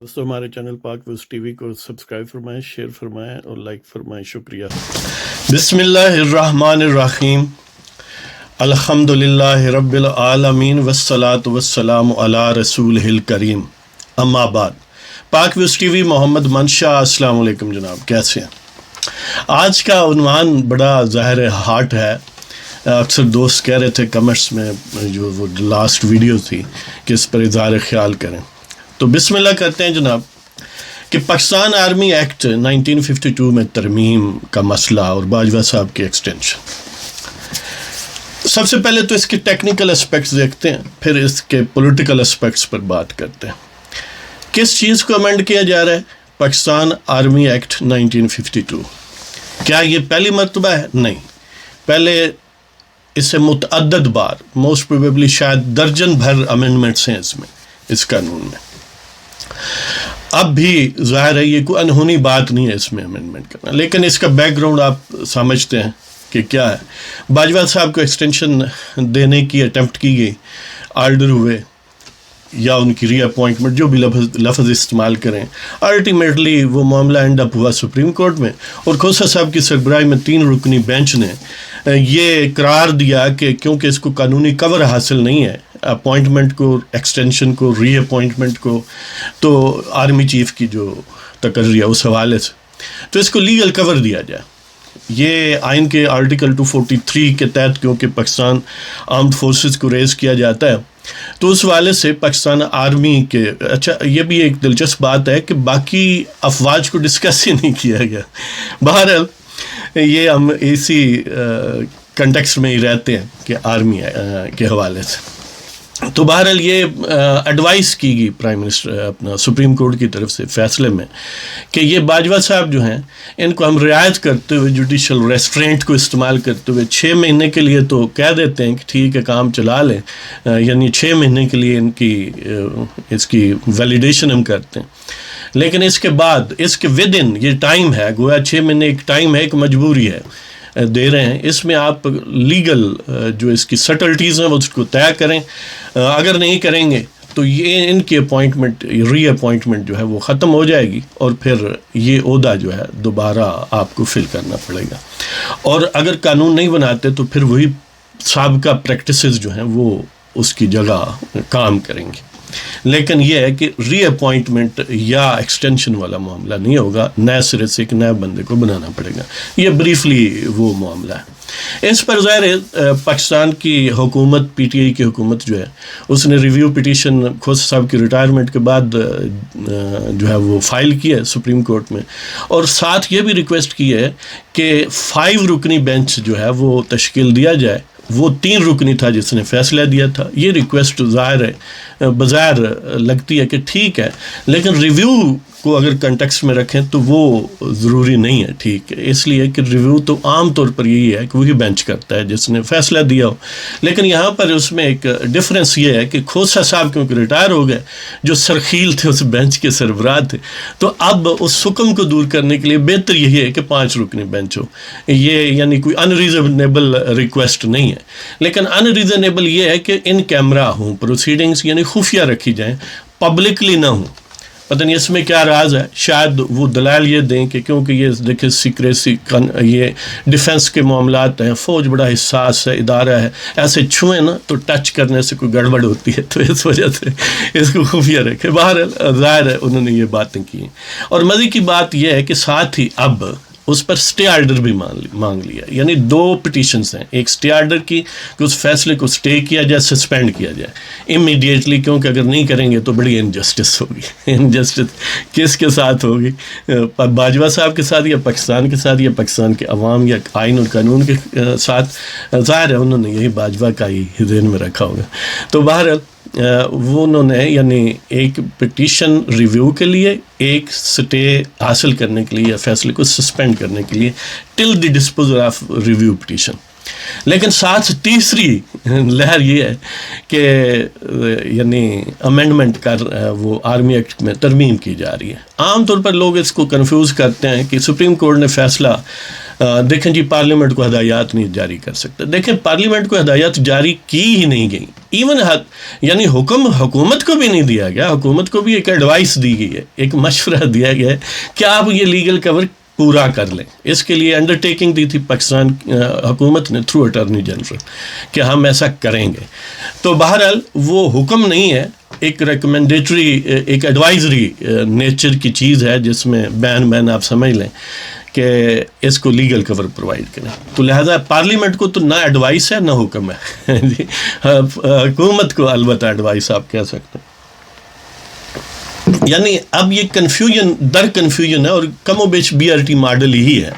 دوستوں ہمارے چینل پاک ویوز ٹی وی کو سبسکرائب فرمائیں، شیئر فرمائیں اور لائک فرمائیں، شکریہ۔ بسم اللہ الرحمن الرحیم، الحمد للہ رب العالمین والصلاة والسلام علی رسولہ الکریم، اما بعد۔ پاک ویوز ٹی وی محمد منشا، السلام علیکم جناب، کیسے ہیں؟ آج کا عنوان بڑا ظاہر ہارٹ ہے۔ اکثر دوست کہہ رہے تھے کمنٹس میں، جو وہ لاسٹ ویڈیو تھی، کہ اس پر اظہار خیال کریں، تو بسم اللہ کرتے ہیں جناب۔ کہ پاکستان آرمی ایکٹ 1952 میں ترمیم کا مسئلہ اور باجوہ صاحب کی ایکسٹینشن۔ سب سے پہلے تو اس کے ٹیکنیکل اسپیکٹس دیکھتے ہیں، پھر اس کے پولیٹیکل اسپیکٹس پر بات کرتے ہیں۔ کس چیز کو امینڈ کیا جا رہا ہے؟ Pakistan army act 1952۔ کیا یہ پہلی مرتبہ ہے؟ نہیں، پہلے اس سے متعدد بار، موسٹ پروبیبلی شاید درجن بھر امینڈمنٹس ہیں اس قانون میں۔ اب بھی ظاہر ہے یہ کوئی انہونی بات نہیں ہے اس میں امینڈمنٹ کرنا، لیکن اس کا بیک گراؤنڈ آپ سمجھتے ہیں کہ کیا ہے۔ باجوہ صاحب کو ایکسٹینشن دینے کی اٹیمپٹ کی گئی، آرڈر ہوئے یا ان کی ری اپوائنٹمنٹ، جو بھی لفظ استعمال کریں، الٹیمیٹلی وہ معاملہ اینڈ اپ ہوا سپریم کورٹ میں، اور کھوسہ صاحب کی سربراہی میں 3 رکنی بینچ نے یہ قرار دیا کہ کیونکہ اس کو قانونی کور حاصل نہیں ہے، اپوائنٹمنٹ کو، ایکسٹینشن کو، ری اپوائنٹمنٹ کو، تو آرمی چیف کی جو تقرری ہے اس حوالے سے، تو اس کو لیگل کور دیا جائے۔ یہ آئین کے آرٹیکل 243 کے تحت کیونکہ پاکستان آرمڈ فورسز کو ریز کیا جاتا ہے، تو اس حوالے سے پاکستان آرمی کے، اچھا یہ بھی ایک دلچسپ بات ہے کہ باقی افواج کو ڈسکس ہی نہیں کیا گیا۔ بہرحال یہ ہم اسی کنٹیکسٹ میں ہی رہتے ہیں کہ آرمی کے حوالے سے، تو بہرحال یہ ایڈوائس کی گئی پرائم منسٹر اپنا سپریم کورٹ کی طرف سے فیصلے میں کہ یہ باجوہ صاحب جو ہیں ان کو ہم رعایت کرتے ہوئے، جوڈیشل ریسٹرینٹ کو استعمال کرتے ہوئے 6 مہینے کے لیے تو کہہ دیتے ہیں کہ ٹھیک ہے کام چلا لیں، یعنی 6 مہینے کے لیے اس کی ویلیڈیشن ہم کرتے ہیں، لیکن اس کے بعد اس کے ود ان یہ ٹائم ہے، گویا 6 مہینے ایک ٹائم ہے، ایک مجبوری ہے دے رہے ہیں، اس میں آپ لیگل جو اس کی سٹلٹیز ہیں وہ اس کو طے کریں، اگر نہیں کریں گے تو یہ ان کی اپوائنٹمنٹ، ری اپوائنٹمنٹ جو ہے وہ ختم ہو جائے گی، اور پھر یہ عہدہ جو ہے دوبارہ آپ کو فل کرنا پڑے گا، اور اگر قانون نہیں بناتے تو پھر وہی سابقہ پریکٹسز جو ہیں وہ اس کی جگہ کام کریں گے۔ لیکن یہ ہے کہ ری اپوائنٹمنٹ یا ایکسٹینشن والا معاملہ نہیں ہوگا، نئے سرے سے ایک نئے بندے کو بنانا پڑے گا۔ یہ بریفلی وہ معاملہ ہے۔ اس پر ظاہر ہے پاکستان کی حکومت، پی ٹی آئی کی حکومت جو ہے، اس نے ریویو پٹیشن کھوسہ صاحب کی ریٹائرمنٹ کے بعد جو ہے وہ فائل کی ہے سپریم کورٹ میں، اور ساتھ یہ بھی ریکویسٹ کی ہے کہ 5 رکنی بینچ جو ہے وہ تشکیل دیا جائے۔ وہ 3 رکنی تھا جس نے فیصلہ دیا تھا۔ یہ ریکویسٹ ظاہر ہے بظاہر لگتی ہے کہ ٹھیک ہے، لیکن ریویو کو اگر کنٹیکسٹ میں رکھیں تو وہ ضروری نہیں ہے، ٹھیک ہے، اس لیے کہ ریویو تو عام طور پر یہی ہے کہ وہی بینچ کرتا ہے جس نے فیصلہ دیا ہو، لیکن یہاں پر اس میں ایک ڈفرینس یہ ہے کہ کھوسہ صاحب کیونکہ ریٹائر ہو گئے، جو سرخیل تھے اس بینچ کے سربراہ تھے، تو اب اس حکم کو دور کرنے کے لیے بہتر یہی ہے کہ 5 رکنی بینچ ہو۔ یہ یعنی کوئی ان ریزنیبل ریکویسٹ نہیں ہے، لیکن ان ریزنیبل یہ ہے کہ ان کیمرہ ہوں پروسیڈنگز، یعنی خفیہ رکھی جائیں، پبلکلی نہ ہوں۔ پتہ نہیں اس میں کیا راز ہے، شاید وہ دلائل یہ دیں کہ کیونکہ یہ دیکھیں سیکریسی، یہ ڈیفنس کے معاملات ہیں، فوج بڑا حساس ہے، ادارہ ہے، ایسے چھوئیں نا تو ٹچ کرنے سے کوئی گڑبڑ ہوتی ہے، تو اس وجہ سے اس کو خفیہ رکھے۔ بہرحال ظاہر ہے انہوں نے یہ باتیں کی ہیں، اور مزے کی بات یہ ہے کہ ساتھ ہی اب اس پر سٹے آرڈر بھی مانگ لیا، یعنی 2 پٹیشنز ہیں، ایک سٹے آرڈر کی کہ اس فیصلے کو سٹے کیا جائے، سسپینڈ کیا جائے امیڈیٹلی، کیونکہ اگر نہیں کریں گے تو بڑی انجسٹس ہوگی۔ انجسٹس کس کے ساتھ ہوگی؟ باجوہ صاحب کے ساتھ، یا پاکستان کے ساتھ، یا پاکستان کے عوام یا آئین اور قانون کے ساتھ؟ ظاہر ہے انہوں نے یہی باجوہ کا ہی ذہن میں رکھا ہوگا۔ تو بہرحال وہ انہوں نے یعنی ایک پٹیشن ریویو کے لیے، ایک سٹے حاصل کرنے کے لیے یا فیصلے کو سسپینڈ کرنے کے لیے ٹل دی ڈسپوزل آف ریویو پٹیشن، لیکن ساتھ تیسری لہر یہ ہے کہ یعنی امینڈمنٹ کا وہ آرمی ایکٹ میں ترمیم کی جا رہی ہے۔ عام طور پر لوگ اس کو کنفیوز کرتے ہیں کہ سپریم کورٹ نے فیصلہ دیکھیں جی پارلیمنٹ کو ہدایات نہیں جاری کر سکتا. دیکھیں پارلیمنٹ کو ہدایات جاری کی ہی نہیں گئی، ایون یعنی حکم حکومت کو بھی نہیں دیا گیا. حکومت کو بھی ایک ایڈوائس دی گئی ہے، ایک مشورہ دیا گیا ہے کہ آپ یہ لیگل کور پورا کر لیں. اس کے لیے انڈرٹیکنگ دی تھی پاکستان حکومت نے تھرو اٹارنی جنرل کہ ہم ایسا کریں گے. تو بہرحال وہ حکم نہیں ہے، ایک ریکمینڈیٹری، ایک ایڈوائزری نیچر کی چیز ہے، جس میں بین آپ سمجھ لیں کہ اس کو لیگل کور پرووائڈ کریں. تو لہٰذا پارلیمنٹ کو تو نہ ایڈوائس ہے نہ حکم ہے جی، حکومت کو البتہ ایڈوائس آپ کہہ سکتے ہیں. یعنی اب یہ کنفیوژن ہے، اور کم و بیش بی آر ٹی ماڈل ہی ہے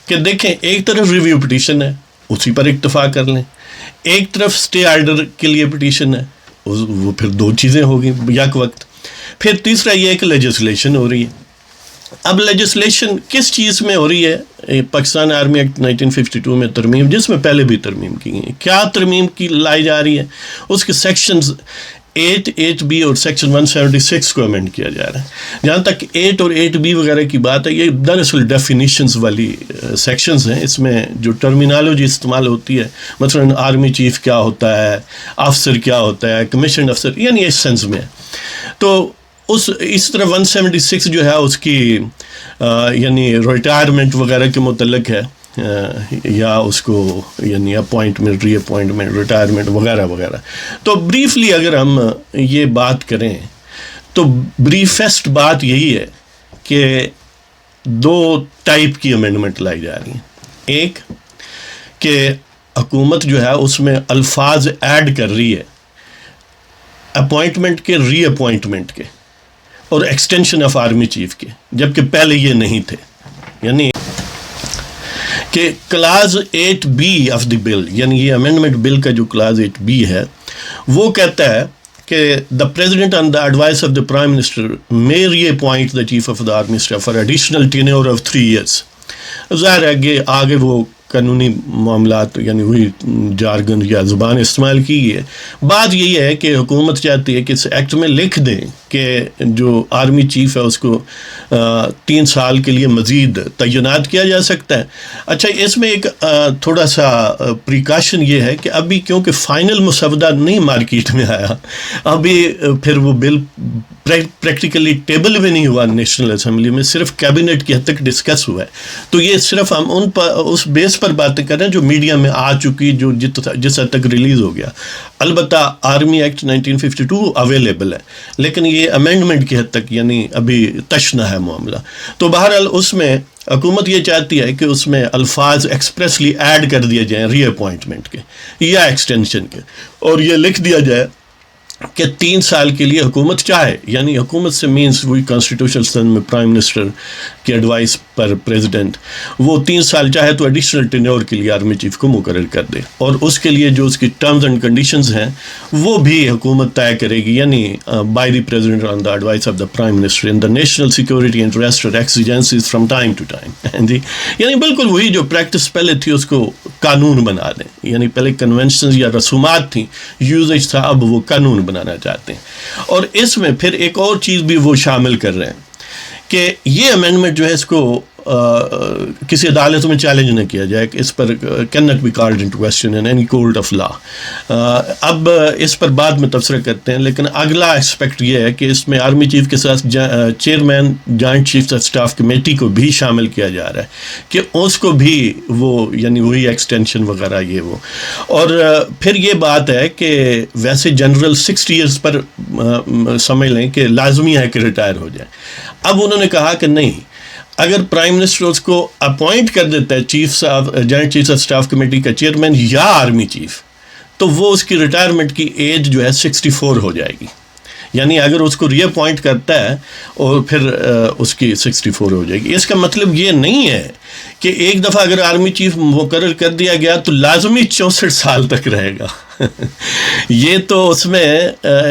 کہ دیکھیں ایک طرف ریویو پٹیشن ہے، اسی پر اکتفا کر لیں، ایک طرف اسٹے آرڈر کے لیے پٹیشن ہے، وہ پھر دو چیزیں ہوگی یک وقت. پھر تیسرا یہ ہے کہ لیجسلیشن ہو رہی ہے. اب لیجسلیشن کس چیز میں ہو رہی ہے؟ پاکستان آرمی ایکٹ 1952 میں ترمیم، جس میں پہلے بھی ترمیم کی گئی. کیا ترمیم کی لائی جا رہی ہے؟ اس کے سیکشنز 8B اور سیکشن 176 کو امینڈ کیا جا رہا ہے. جہاں تک 8 اور 8B وغیرہ کی بات ہے، یہ دراصل ڈیفینیشنز والی سیکشنز ہیں. اس میں جو ٹرمینالوجی استعمال ہوتی ہے، مثلا آرمی چیف کیا ہوتا ہے، افسر کیا ہوتا ہے، کمیشنڈ افسر، یعنی اس سینس میں. تو اس طرح 176 جو ہے اس کی یعنی ریٹائرمنٹ وغیرہ کے متعلق ہے، یا اس کو یعنی اپوائنٹمنٹ، ری اپوائنٹمنٹ، ریٹائرمنٹ وغیرہ وغیرہ. تو بریفلی اگر ہم یہ بات کریں تو بریفسٹ بات یہی ہے کہ دو ٹائپ کی امینڈمنٹ لائی جا رہی ہیں. ایک کہ حکومت جو ہے اس میں الفاظ ایڈ کر رہی ہے اپوائنٹمنٹ کے، ری اپوائنٹمنٹ کے اور ایکسٹینشن آف آرمی چیف کے، جبکہ پہلے یہ نہیں تھے. یعنی کہ کلاز 8B آف دی بل، یعنی یہ امینڈمنٹ بل کا جو کلاز 8B ہے، وہ کہتا ہے کہ the president on the advice of the prime minister may reappoint the chief of the army staff for additional tenure of 3 years. ظاہر ہے کہ آگے وہ قانونی معاملات یعنی وہی جارگن یا زبان استعمال کی ہے. بات یہی ہے کہ حکومت چاہتی ہے کہ اس ایکٹ میں لکھ دیں کہ جو آرمی چیف ہے اس کو 3 سال کے لیے مزید تعینات کیا جا سکتا ہے. اچھا، اس میں ایک تھوڑا سا پریکاشن یہ ہے کہ ابھی کیونکہ فائنل مسودہ نہیں مارکیٹ میں آیا، ابھی پھر وہ بل پریکٹیکلی ٹیبل بھی نہیں ہوا نیشنل اسمبلی میں، صرف کیبنٹ کی حد تک ڈسکس ہوا ہے. تو یہ صرف ہم اس بیس پر باتیں کر رہے ہیں جو میڈیا میں آ چکی، جو جس حد تک ریلیز ہو گیا. البتہ آرمی ایکٹ 1952 اویلیبل ہے، لیکن یہ امینڈمنٹ کی حد تک یعنی ابھی تشنا ہے معاملہ. تو بہرحال اس میں حکومت یہ چاہتی ہے کہ اس میں الفاظ ایکسپریسلی ایڈ کر دیے جائیں ری اپوائنٹمنٹ کے یا ایکسٹینشن کے، اور یہ لکھ دیا جائے کہ 3 سال کے لیے حکومت چاہے، یعنی حکومت سے مینس وہی کانسٹیٹیوشنل سن میں پرائم منسٹر کی ایڈوائس پر پریزیڈنٹ وہ 3 سال چاہے تو ایڈیشنل ٹینیور کے لیے آرمی چیف کو مقرر کر دے، اور اس کے لیے جو اس کی ٹرمز اینڈ کنڈیشنز ہیں وہ بھی حکومت طے کرے گی، یعنی by the president on the advice of the prime minister in the national security interest اور ایکسیجنسیز فرام ٹائم ٹو ٹائم. جی، یعنی بالکل وہی جو پریکٹس پہلے تھی اس کو قانون بنا دیں. یعنی پہلے کنونشنز یا رسومات تھیں، یوزیج تھا، اب وہ قانون بنانا چاہتے ہیں. اور اس میں پھر ایک اور چیز بھی وہ شامل کر رہے ہیں کہ یہ امینڈمنٹ جو ہے اس کو کسی عدالت میں چیلنج نہ کیا جائے، کہ اس پر can not be called into question in any court of law. اب اس پر بعد میں تبصرہ کرتے ہیں، لیکن اگلا اسپیکٹ یہ ہے کہ اس میں آرمی چیف کے ساتھ chairman joint chief of staff committee کو بھی شامل کیا جا رہا ہے کہ اس کو بھی وہ یعنی وہی ایکسٹینشن وغیرہ یہ وہ. اور پھر یہ بات ہے کہ ویسے جنرل 60 ایئرس پر سمجھ لیں کہ لازمی ہے کہ ریٹائر ہو جائے. اب انہوں نے کہا کہ نہیں، اگر پرائم منسٹر اس کو اپوائنٹ کر دیتا ہے joint chief of staff committee کا چیئرمین یا آرمی چیف، تو وہ اس کی ریٹائرمنٹ کی ایج جو ہے 64 ہو جائے گی. یعنی اگر اس کو ری اپوائنٹ کرتا ہے اور پھر اس کی 64 ہو جائے گی. اس کا مطلب یہ نہیں ہے کہ ایک دفعہ اگر آرمی چیف مقرر کر دیا گیا تو لازمی 64 سال تک رہے گا. یہ تو اس میں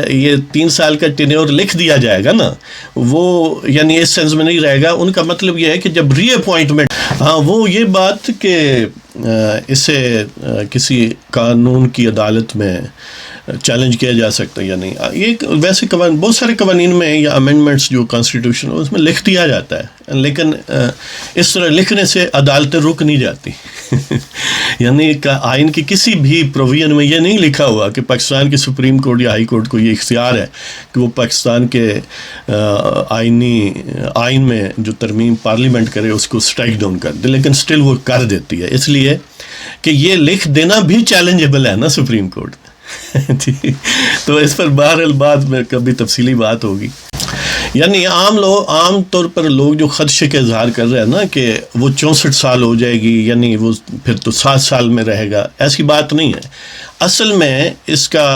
یہ 3 سال کا ٹینیور لکھ دیا جائے گا نا، وہ یعنی اس سینس میں نہیں رہے گا. ان کا مطلب یہ ہے کہ جب ری اپوائنٹمنٹ، ہاں وہ یہ بات کہ اسے کسی قانون کی عدالت میں چیلنج کیا جا سکتا ہے یا نہیں. یہ ویسے بہت سارے قوانین میں یا امینڈمنٹس جو کانسٹیٹیوشن اس میں لکھ دیا جاتا ہے، لیکن اس طرح لکھنے سے عدالتیں رک نہیں جاتی. یعنی آئین کی کسی بھی پروویژن میں یہ نہیں لکھا ہوا کہ پاکستان کی سپریم کورٹ یا ہائی کورٹ کو یہ اختیار ہے کہ وہ پاکستان کے آئین میں جو ترمیم پارلیمنٹ کرے اس کو اسٹرائک ڈاؤن کر دے، لیکن اسٹل وہ کر دیتی ہے، اس لیے کہ یہ لکھ دینا بھی چیلنجیبل ہے نا سپریم کورٹ. تو اس پر بہرحال بعد میں کبھی تفصیلی بات ہوگی. یعنی عام طور پر لوگ جو خدشے کا اظہار کر رہے ہیں نا کہ وہ 64 سال ہو جائے گی، یعنی وہ پھر تو 7 سال میں رہے گا، ایسی بات نہیں ہے. اصل میں اس کا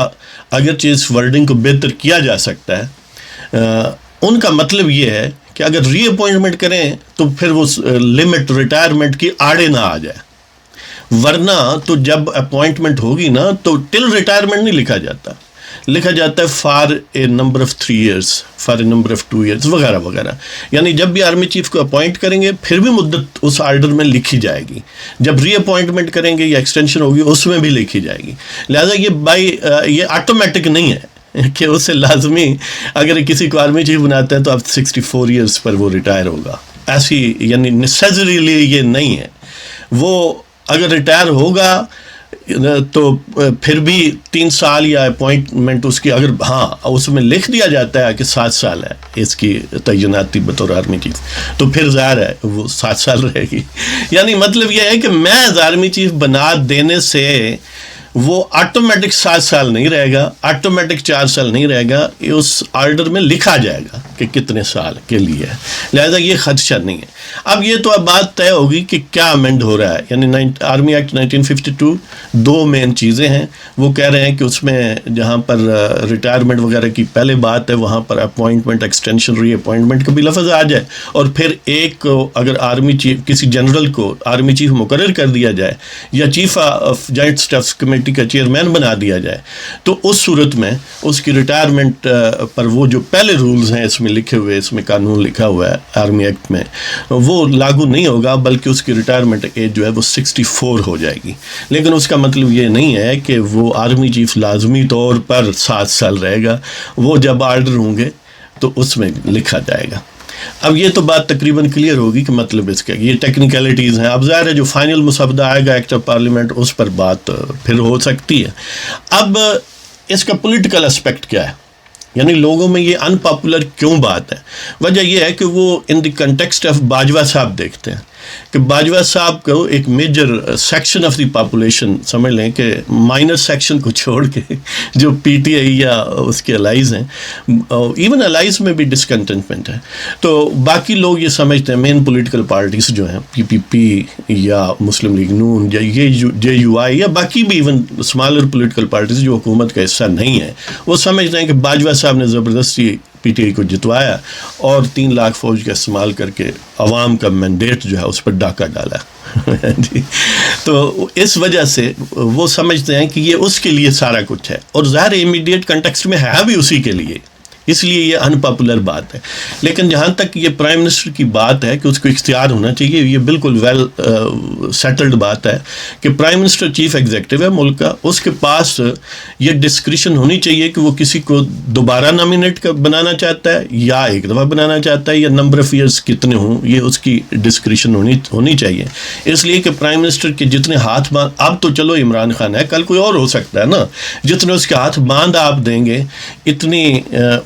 اگرچہ اس ورڈنگ کو بہتر کیا جا سکتا ہے، ان کا مطلب یہ ہے کہ اگر ری اپوائنٹمنٹ کریں تو پھر وہ لمٹ ریٹائرمنٹ کی آڑے نہ آ جائے، ورنہ تو جب اپوائنٹمنٹ ہوگی نا تو ٹل ریٹائرمنٹ نہیں لکھا جاتا، لکھا جاتا ہے for a number of 3 years، for a number of 2 years وغیرہ وغیرہ. یعنی جب بھی آرمی چیف کو اپوائنٹ کریں گے پھر بھی مدت اس آرڈر میں لکھی جائے گی، جب ری اپوائنٹمنٹ کریں گے یا ایکسٹینشن ہوگی اس میں بھی لکھی جائے گی. لہٰذا یہ آٹومیٹک نہیں ہے کہ اس سے لازمی اگر کسی کو آرمی چیف بناتے ہیں تو اب 64 years پر وہ ریٹائر ہوگا، ایسی یعنی نیسیسریلی یہ نہیں ہے. وہ اگر ریٹائر ہوگا تو پھر بھی 3 سال یا اپوائنٹمنٹ اس کی اگر اس میں لکھ دیا جاتا ہے کہ 7 سال ہے اس کی تعیناتی بطور آرمی چیف، تو پھر ظاہر ہے وہ 7 سال رہے گی. یعنی مطلب یہ ہے کہ محض آرمی چیف بنا دینے سے وہ آٹومیٹک 7 سال نہیں رہے گا، آٹومیٹک 4 سال نہیں رہے گا، اس آرڈر میں لکھا جائے گا کہ کتنے سال کے لیے. لہذا یہ خدشہ نہیں ہے. اب یہ تو اب بات طے ہوگی کہ کیا امینڈ ہو رہا ہے. یعنی آرمی ایکٹ 1952 2 مین چیزیں ہیں. وہ کہہ رہے ہیں کہ اس میں جہاں پر ریٹائرمنٹ وغیرہ کی پہلے بات ہے وہاں پر اپوائنٹمنٹ، ایکسٹینشن، ری اپوائنٹمنٹ کا بھی لفظ آ جائے، اور پھر ایک کو اگر آرمی چیف کسی جنرل کو آرمی چیف مقرر کر دیا جائے یا chief of joint staff committee کا چیئرمین بنا دیا جائے تو اس صورت میں اس کی ریٹائرمنٹ پر وہ جو پہلے رولز ہیں اس میں لکھے ہوئے، اس میں قانون لکھا ہوا ہے آرمی ایکٹ میں، وہ لاگو نہیں ہوگا، بلکہ اس کی ریٹائرمنٹ ایج جو ہے وہ 64 ہو جائے گی. لیکن اس کا مطلب یہ نہیں ہے کہ وہ آرمی چیف لازمی طور پر 7 سال رہے گا. وہ جب آرڈر ہوں گے تو اس میں لکھا جائے گا. اب یہ تو بات تقریباً کلیئر ہوگی کہ مطلب اس کا یہ ٹیکنیکلٹیز ہیں. اب ظاہر ہے جو فائنل مسودہ آئے گا ایکٹ آف پارلیمنٹ اس پر بات پھر ہو سکتی ہے. اب اس کا پولیٹیکل اسپیکٹ کیا ہے، یعنی لوگوں میں یہ ان پاپولر کیوں بات ہے؟ وجہ یہ ہے کہ وہ in the context of Bajwa صاحب دیکھتے ہیں کہ باجوہ صاحب کو ایک major section of the population سمجھ لیں کہ مائنر سیکشن کو چھوڑ کے جو پی ٹی آئی یا اس کے الائز ہیں، ایون الائز میں بھی ڈسکنٹینٹمنٹ ہے، تو باقی لوگ یہ سمجھتے ہیں مین پولیٹیکل پارٹیز جو ہیں پی پی پی یا مسلم لیگ نون یا یہ جے یو آئی یا باقی بھی ایون اسمالر پولیٹیکل پارٹیز جو حکومت کا حصہ نہیں ہے، وہ سمجھتے ہیں کہ باجوہ صاحب نے زبردستی پی ٹی آئی کو جتوایا اور 3 لاکھ فوج کا استعمال کر کے عوام کا مینڈیٹ جو ہے اس پر ڈاکہ ڈالا جی. تو اس وجہ سے وہ سمجھتے ہیں کہ یہ اس کے لیے سارا کچھ ہے، اور ظاہر امیڈیٹ کنٹیکسٹ میں ہے بھی اسی کے لیے، اس لیے یہ ان پاپولر بات ہے. لیکن جہاں تک یہ پرائم منسٹر کی بات ہے کہ اس کو اختیار ہونا چاہیے، یہ بالکل ویل سیٹلڈ بات ہے کہ پرائم منسٹر چیف ایگزیکٹو ہے ملک کا، اس کے پاس یہ ڈسکریشن ہونی چاہیے کہ وہ کسی کو دوبارہ نامینیٹ بنانا چاہتا ہے یا ایک دفعہ بنانا چاہتا ہے یا نمبر آف ایئرس کتنے ہوں، یہ اس کی ڈسکریشن ہونی چاہیے. اس لیے کہ پرائم منسٹر کے جتنے ہاتھ باندھ، اب تو چلو عمران خان ہے، کل کوئی اور ہو سکتا ہے نا، جتنے اس کے ہاتھ باندھ آپ دیں گے اتنی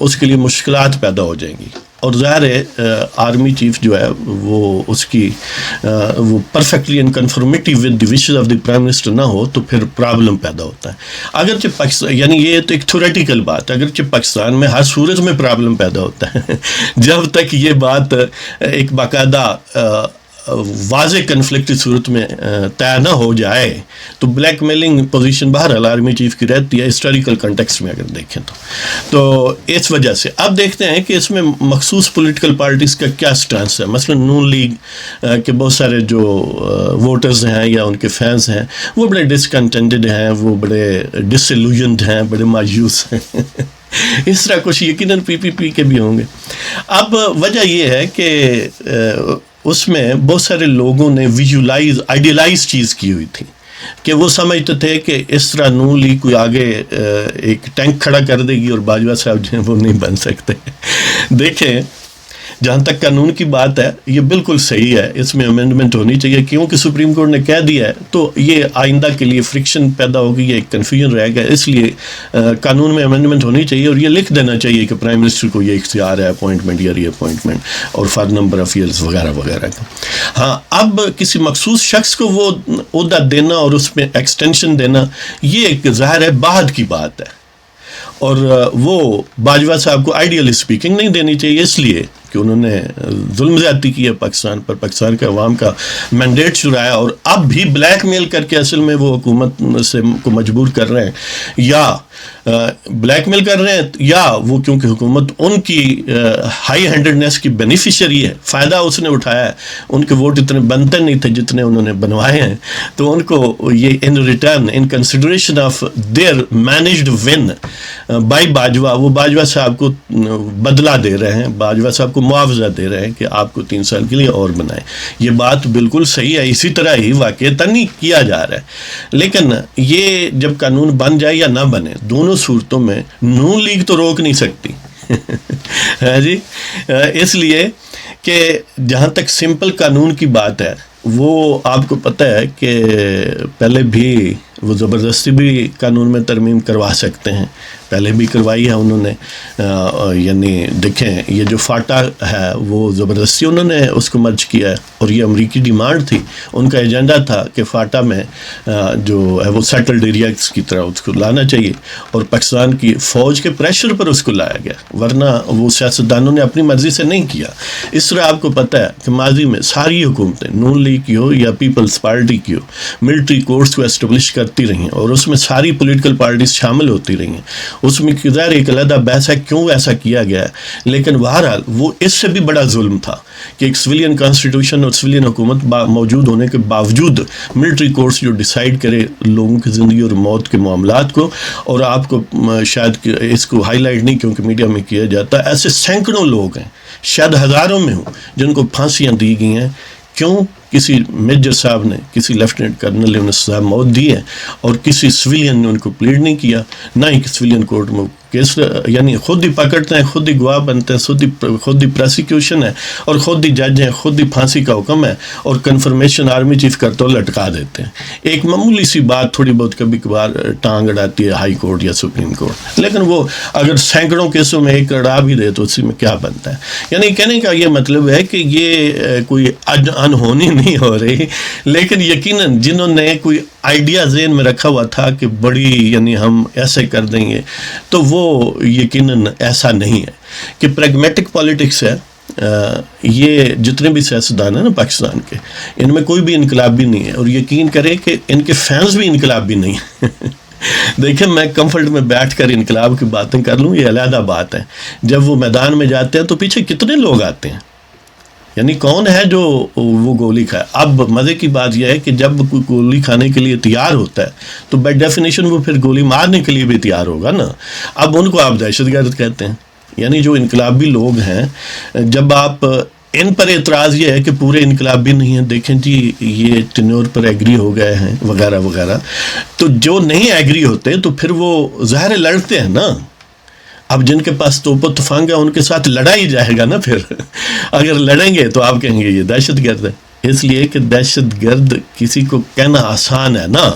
اس کے لیے مشکلات پیدا ہو جائیں گی. اور ظاہر ہے آرمی چیف جو ہے وہ اس کی وہ perfectly in conformity with the wishes of the prime minister نہ ہو تو پھر پرابلم پیدا ہوتا ہے. اگرچہ پاکستان، یعنی یہ تو ایک تھیوریٹیکل بات ہے، اگرچہ پاکستان میں ہر صورت میں پرابلم پیدا ہوتا ہے جب تک یہ بات ایک باقاعدہ واضح کنفلکٹ کی صورت میں طے نہ ہو جائے تو بلیک میلنگ پوزیشن بہرحال آرمی چیف کی رہتی ہے ہسٹوریکل کنٹیکسٹ میں اگر دیکھیں تو اس وجہ سے. اب دیکھتے ہیں کہ اس میں مخصوص پولیٹیکل پارٹیز کا کیا سٹانس ہے. مثلا نون لیگ کے بہت سارے جو ووٹرز ہیں یا ان کے فینس ہیں وہ بڑے ڈسکنٹینٹڈ ہیں، وہ بڑے ڈسلوژنڈ ہیں، بڑے مایوس ہیں اس طرح کچھ یقیناً پی پی پی کے بھی ہوں گے. اب وجہ یہ ہے کہ اس میں بہت سارے لوگوں نے ویژولائز آئیڈیلائز چیز کی ہوئی تھی کہ وہ سمجھتے تھے کہ اس طرح نون لیگ کوئی آگے ایک ٹینک کھڑا کر دے گی اور باجوہ صاحب جو ہیں وہ نہیں بن سکتے. دیکھیں جہاں تک قانون کی بات ہے یہ بالکل صحیح ہے, اس میں امینڈمنٹ ہونی چاہیے, کیونکہ سپریم کورٹ نے کہہ دیا ہے تو یہ آئندہ کے لیے فرکشن پیدا ہوگی, یہ ایک کنفیوژن رہے گا, اس لیے قانون میں امینڈمنٹ ہونی چاہیے اور یہ لکھ دینا چاہیے کہ پرائم منسٹر کو یہ اختیار ہے اپوائنٹمنٹ یا ری اپوائنٹمنٹ اور فار نمبر آف ایئرس وغیرہ وغیرہ کا. ہاں اب کسی مخصوص شخص کو وہ عہدہ دینا اور اس میں ایکسٹینشن دینا یہ ایک ظاہر ہے بعد کی بات ہے, اور وہ باجوہ صاحب کو آئیڈیلی اسپیکنگ نہیں دینی چاہیے, اس لیے کہ انہوں نے ظلم زیادتی کی ہے پاکستان پر, پاکستان کے عوام کا مینڈیٹ چرایا اور اب بھی بلیک میل کر کے اصل میں وہ حکومت سے کو مجبور کر رہے ہیں, یا بلیک میل کر رہے ہیں, یا وہ کیونکہ حکومت ان کی ہائی ہینڈڈنیس کی بینیفیشری ہے, فائدہ اس نے اٹھایا ہے, ان کے ووٹ اتنے بنتے نہیں تھے جتنے انہوں نے بنوائے ہیں, تو ان کو یہ in return in consideration of their managed one by Bajwa, وہ باجوہ صاحب کو بدلہ دے رہے ہیں, باجوہ صاحب کو معاوضہ دے رہے ہیں کہ آپ کو 3 سال کے لیے اور بنائیں. یہ بات بالکل صحیح ہے, اسی طرح ہی واقعتاً نہیں کیا جا رہا ہے, لیکن یہ جب قانون بن جائے یا نہ بنے, دونوں صورتوں میں نون لیگ تو روک نہیں سکتی ہے جی, اس لیے کہ جہاں تک سمپل قانون کی بات ہے وہ آپ کو پتہ ہے کہ پہلے بھی وہ زبردستی بھی قانون میں ترمیم کروا سکتے ہیں, پہلے بھی کروائی ہے انہوں نے, یعنی دیکھیں یہ جو فاٹا ہے وہ زبردستی انہوں نے اس کو مرج کیا ہے, اور یہ امریکی ڈیمانڈ تھی, ان کا ایجنڈا تھا کہ فاٹا میں جو ہے وہ سیٹلڈ ایریاز کی طرح اس کو لانا چاہیے, اور پاکستان کی فوج کے پریشر پر اس کو لایا گیا, ورنہ وہ سیاستدانوں نے اپنی مرضی سے نہیں کیا. اس طرح آپ کو پتہ ہے کہ ماضی میں ساری حکومتیں نون لیگ کی ہو یا پیپلز پارٹی کی ہو ملٹری کورٹس کو اسٹیبلش کرتی رہی ہیں, اور اس میں ساری پولیٹیکل پارٹیز شامل ہوتی رہی ہیں. اس میں کدھر ایک علیحدہ بحث ہے کیوں ایسا کیا گیا ہے, لیکن بہرحال وہ اس سے بھی بڑا ظلم تھا کہ ایک سویلین کانسٹیٹیوشن اور سویلین حکومت موجود ہونے کے باوجود ملٹری کورٹس جو ڈیسائیڈ کرے لوگوں کی زندگی اور موت کے معاملات کو, اور آپ کو شاید اس کو ہائی لائٹ نہیں کیونکہ میڈیا میں کیا جاتا, ایسے سینکڑوں لوگ ہیں, شاید ہزاروں میں ہوں, جن کو پھانسیاں دی گئی ہیں. کیوں؟ کسی میجر صاحب نے, کسی لیفٹیننٹ کرنل نے انہیں سزا موت دی ہے, اور کسی سویلین نے ان کو پلیڈ نہیں کیا, نہ ہی سویلین کورٹ میں کیس, یعنی خود ہی پکڑتے ہیں, خود ہی گواہ بنتے ہیں, خود ہی پروسیکیوشن ہے, اور خود ہی جج ہیں, خود ہی پھانسی کا حکم ہے, اور کنفرمیشن آرمی چیف کرتے ہوئے لٹکا دیتے ہیں. ایک معمولی سی بات تھوڑی بہت کبھی کبھار ٹانگ اڑاتی ہے ہائی کورٹ یا سپریم کورٹ, لیکن وہ اگر سینکڑوں کیسوں میں ایک اڑا بھی دے تو اسی میں کیا بنتا ہے. یعنی کہنے کا یہ مطلب ہے کہ یہ کوئی انہونی نہیں ہو رہی, لیکن یقیناً جنہوں نے کوئی آئیڈیا ذہن میں رکھا ہوا تھا کہ بڑی یعنی ہم ایسے کر دیں گے, تو وہ یقیناً ایسا نہیں ہے کہ پریگمیٹک پالیٹکس ہے. یہ جتنے بھی سیاستدان ہیں نا پاکستان کے, ان میں کوئی بھی انقلابی نہیں ہے, اور یقین کریں کہ ان کے فینس بھی انقلابی نہیں ہیں. دیکھیں میں کمفرٹ میں بیٹھ کر انقلاب کی باتیں کر لوں, یہ علیحدہ بات ہے. جب وہ میدان میں جاتے ہیں تو پیچھے کتنے لوگ آتے ہیں, یعنی کون ہے جو وہ گولی کھائے. اب مزے کی بات یہ ہے کہ جب کوئی گولی کھانے کے لیے تیار ہوتا ہے تو بائی ڈیفینیشن وہ پھر گولی مارنے کے لیے بھی تیار ہوگا نا. اب ان کو آپ دہشت گرد کہتے ہیں, یعنی جو انقلابی لوگ ہیں, جب آپ ان پر اعتراض یہ ہے کہ پورے انقلابی نہیں ہیں, دیکھیں جی یہ ٹینیور پر ایگری ہو گئے ہیں وغیرہ وغیرہ, تو جو نہیں ایگری ہوتے تو پھر وہ ظاہر لڑتے ہیں نا. اب جن کے پاس توپ و تفنگ ہے ان کے ساتھ لڑا ہی جائے گا نا. پھر اگر لڑیں گے تو آپ کہیں گے یہ دہشت گرد ہے, اس لیے کہ دہشت گرد کسی کو کہنا آسان ہے نا.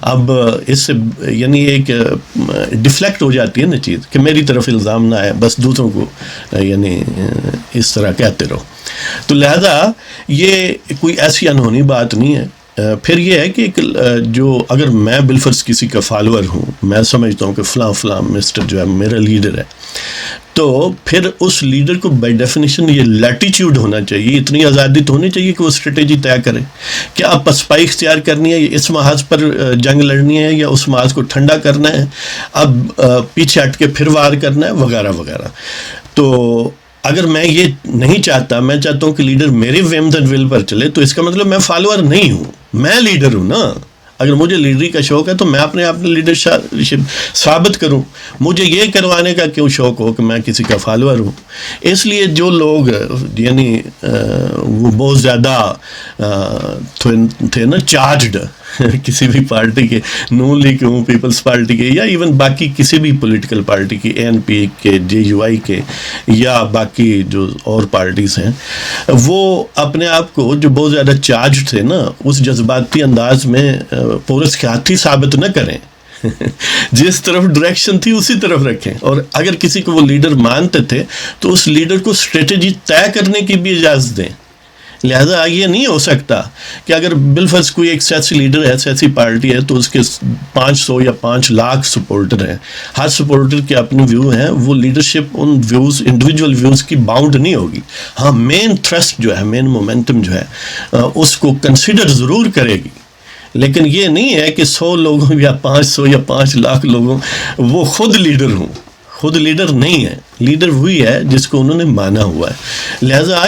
اب اس سے یعنی ایک ڈیفلیکٹ ہو جاتی ہے نا چیز کہ میری طرف الزام نہ آئے, بس دوسروں کو یعنی اس طرح کہتے رہو. تو لہذا یہ کوئی ایسی انہونی بات نہیں ہے. پھر یہ ہے کہ جو اگر میں بالفرض کسی کا فالوور ہوں, میں سمجھتا ہوں کہ فلاں فلاں مسٹر جو ہے میرا لیڈر ہے, تو پھر اس لیڈر کو بائی ڈیفینیشن یہ لیٹیچیوڈ ہونا چاہیے, اتنی آزادی تو ہونی چاہیے کہ وہ اسٹریٹجی طے کرے کہ آپ پسپائی اختیار کرنی ہے, اس محاذ پر جنگ لڑنی ہے یا اس محاذ کو ٹھنڈا کرنا ہے, اب پیچھے ہٹ کے پھر وار کرنا ہے وغیرہ وغیرہ. تو اگر میں یہ نہیں چاہتا, میں چاہتا ہوں کہ لیڈر میرے ویمز اینڈ ول پر چلے, تو اس کا مطلب میں فالوور نہیں ہوں, میں لیڈر ہوں نا. اگر مجھے لیڈری کا شوق ہے تو میں اپنے آپ میں لیڈرشپ ثابت کروں. مجھے یہ کروانے کا کیوں شوق ہو کہ میں کسی کا فالوور ہوں. اس لیے جو لوگ یعنی وہ بہت زیادہ تھے نا چارجڈ کسی بھی پارٹی کے، نون لیگ کے ہوں، پیپلز پارٹی کے، یا ایون باقی کسی بھی پولیٹیکل پارٹی کی، ANP کے، JUI کے، یا باقی جو اور پارٹیز ہیں، وہ اپنے آپ کو جو بہت زیادہ چارج تھے نا، اس جذباتی انداز میں پورس کے ہاتھی ثابت نہ کریں. جس طرف ڈائریکشن تھی اسی طرف رکھیں، اور اگر کسی کو وہ لیڈر مانتے تھے تو اس لیڈر کو اسٹریٹجی طے کرنے کی بھی اجازت دیں. لہذا یہ نہیں ہو سکتا کہ اگر بالفرض کوئی ایک سیاسی لیڈر ہے، سیاسی پارٹی ہے، تو اس کے 500 یا 5 لاکھ سپورٹر ہیں، ہر سپورٹر کے اپنے ویو ہیں، وہ leadership in views, individual views کی باؤنڈ نہیں ہوگی. ہاں، مین تھرسٹ جو ہے، مین مومنٹم جو ہے، اس کو کنسیڈر ضرور کرے گی، لیکن یہ نہیں ہے کہ 100 لوگوں یا 500 یا 5 لاکھ لوگوں وہ خود لیڈر ہوں. خود لیڈر نہیں ہے، لیڈر وہی ہے جس کو انہوں نے مانا ہوا ہے. لہٰذا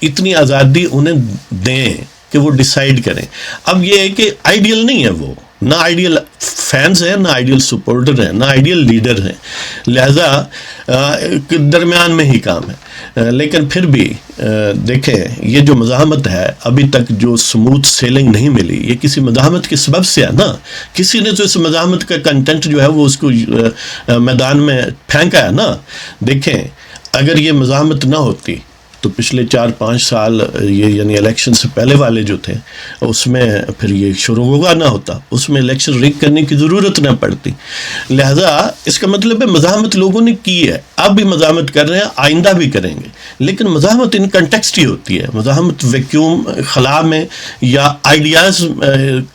اتنی آزادی انہیں دیں کہ وہ ڈیسائیڈ کریں. اب یہ ہے کہ آئیڈیل نہیں ہے، وہ نہ آئیڈیل فینس ہیں، نہ آئیڈیل سپورٹر ہیں، نہ آئیڈیل لیڈر ہیں. لہذا درمیان میں ہی کام ہے. لیکن پھر بھی دیکھیں، یہ جو مزاحمت ہے ابھی تک جو سموتھ سیلنگ نہیں ملی، یہ کسی مزاحمت کے سبب سے ہے نا. کسی نے تو اس مزاحمت کا کنٹینٹ جو ہے وہ اس کو میدان میں پھینکا ہے نا. دیکھیں، اگر یہ مزاحمت نہ ہوتی تو پچھلے 4-5 سال یہ یعنی الیکشن سے پہلے والے جو تھے، اس میں پھر یہ شروع ہوگا نہ ہوتا، اس میں الیکشن ریگ کرنے کی ضرورت نہ پڑتی. لہذا اس کا مطلب ہے مزاحمت لوگوں نے کی ہے، اب بھی مزاحمت کر رہے ہیں، آئندہ بھی کریں گے. لیکن مزاحمت ان کنٹیکسٹ ہی ہوتی ہے. مزاحمت ویکیوم خلا میں یا آئیڈیاز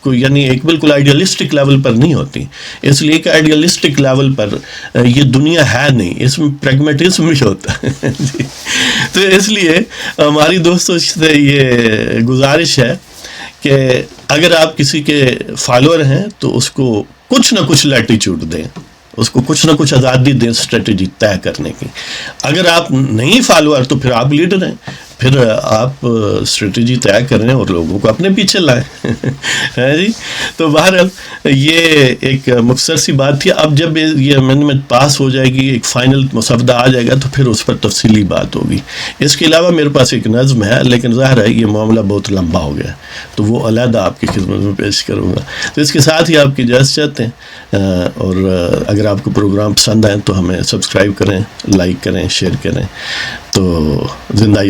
کو یعنی ایک بالکل آئیڈیلسٹک لیول پر نہیں ہوتی. اس لیے کہ آئیڈیلسٹک لیول پر یہ دنیا ہے نہیں، اس میں پریگمیٹزم بھی ہوتا ہے. تو اس لیے ہماری دوستوں سے یہ گزارش ہے کہ اگر آپ کسی کے فالوور ہیں تو اس کو کچھ نہ کچھ لیٹیچیوڈ دیں، اس کو کچھ نہ کچھ آزادی دیں اسٹریٹجی طے کرنے کی. اگر آپ نہیں فالوور تو پھر آپ لیڈر ہیں، پھر آپ اسٹریٹجی طے کریں اور لوگوں کو اپنے پیچھے لائیں. جی، تو بہرحال یہ ایک مختصر سی بات تھی. اب جب یہ امینڈمنٹ پاس ہو جائے گی، ایک فائنل مسودہ آ جائے گا، تو پھر اس پر تفصیلی بات ہوگی. اس کے علاوہ میرے پاس ایک نظم ہے، لیکن ظاہر ہے یہ معاملہ بہت لمبا ہو گیا، تو وہ علیحدہ آپ کی خدمت میں پیش کروں گا. تو اس کے ساتھ ہی آپ کی اجازت چاہتے ہیں، اور اگر آپ کو پروگرام پسند آئے تو ہمیں سبسکرائب کریں، لائک کریں، شیئر کریں. تو زندہ